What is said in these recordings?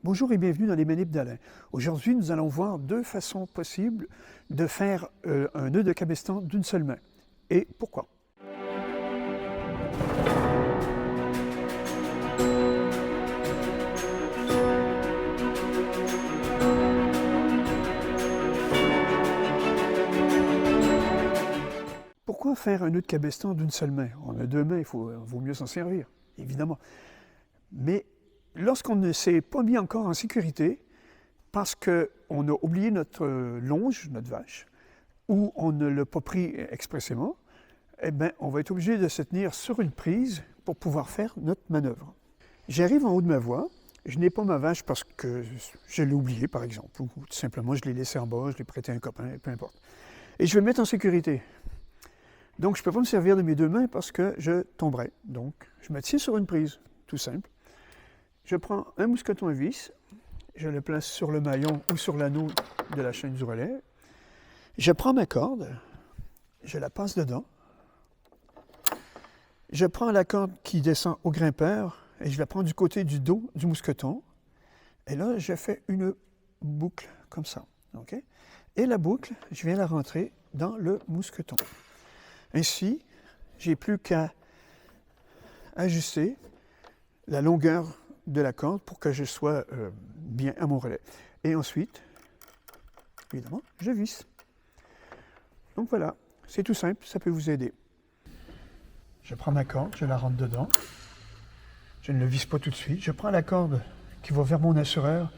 Bonjour et bienvenue dans les Manips d'Alain. Aujourd'hui, nous allons voir deux façons possibles de faire un nœud de cabestan d'une seule main. Et pourquoi? Pourquoi faire un nœud de cabestan d'une seule main? On a deux mains, vaut mieux s'en servir, évidemment. Mais lorsqu'on ne s'est pas mis encore en sécurité, parce qu'on a oublié notre longe, notre vache, ou on ne l'a pas pris expressément, eh bien, on va être obligé de se tenir sur une prise pour pouvoir faire notre manœuvre. J'arrive en haut de ma voie, je n'ai pas ma vache parce que je l'ai oublié, par exemple, ou tout simplement je l'ai laissé en bas, je l'ai prêté à un copain, peu importe. Et je vais me mettre en sécurité. Donc, je ne peux pas me servir de mes deux mains parce que je tomberais. Donc, je me tiens sur une prise, tout simple. Je prends un mousqueton à vis, je le place sur le maillon ou sur l'anneau de la chaîne du relais. Je prends ma corde, je la passe dedans. Je prends la corde qui descend au grimpeur et je la prends du côté du dos du mousqueton. Et là, je fais une boucle comme ça. Okay? Et la boucle, je viens la rentrer dans le mousqueton. Ainsi, j'ai plus qu'à ajuster la longueur de la corde pour que je sois bien à mon relais. Et ensuite, évidemment, je visse. Donc voilà, c'est tout simple, ça peut vous aider. Je prends ma corde, je la rentre dedans. Je ne le visse pas tout de suite. Je prends la corde qui va vers mon assureur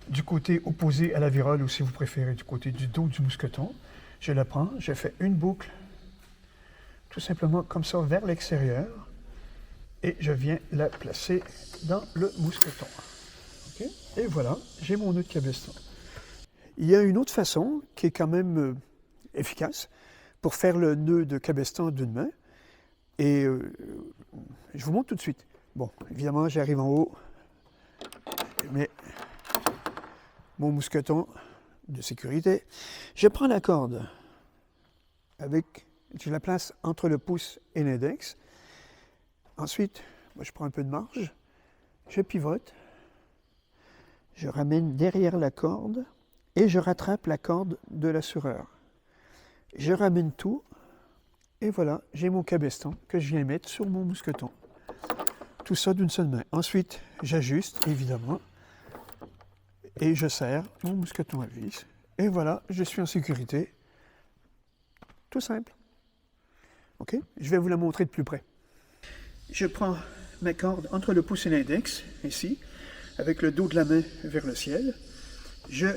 du côté opposé à la virole, ou si vous préférez, du côté du dos du mousqueton. Je la prends, je fais une boucle, tout simplement comme ça, vers l'extérieur. Et je viens la placer dans le mousqueton. Okay? Et voilà, j'ai mon nœud de cabestan. Il y a une autre façon qui est quand même efficace pour faire le nœud de cabestan d'une main. Et je vous montre tout de suite. Bon, évidemment, j'arrive en haut. Je mets mon mousqueton de sécurité. Je prends la corde je la place entre le pouce et l'index. Ensuite, je prends un peu de marge, je pivote, je ramène derrière la corde et je rattrape la corde de l'assureur. Je ramène tout et voilà, j'ai mon cabestan que je viens mettre sur mon mousqueton. Tout ça d'une seule main. Ensuite, j'ajuste, évidemment, et je serre mon mousqueton à vis. Et voilà, je suis en sécurité. Tout simple. OK? Je vais vous la montrer de plus près. Je prends ma corde entre le pouce et l'index, ici, avec le dos de la main vers le ciel. Je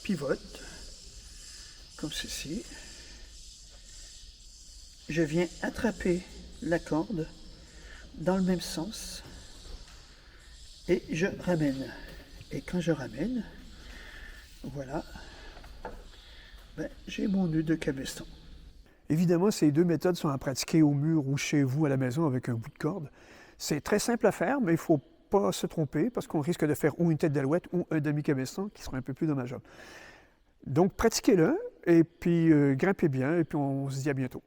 pivote, comme ceci. Je viens attraper la corde dans le même sens et je ramène. Et quand je ramène, voilà, j'ai mon nœud de cabestan. Évidemment, ces deux méthodes sont à pratiquer au mur ou chez vous à la maison avec un bout de corde. C'est très simple à faire, mais il ne faut pas se tromper parce qu'on risque de faire ou une tête d'alouette ou un demi-cabestan qui sera un peu plus dommageable. Donc, pratiquez-le et puis grimpez bien et puis on se dit à bientôt.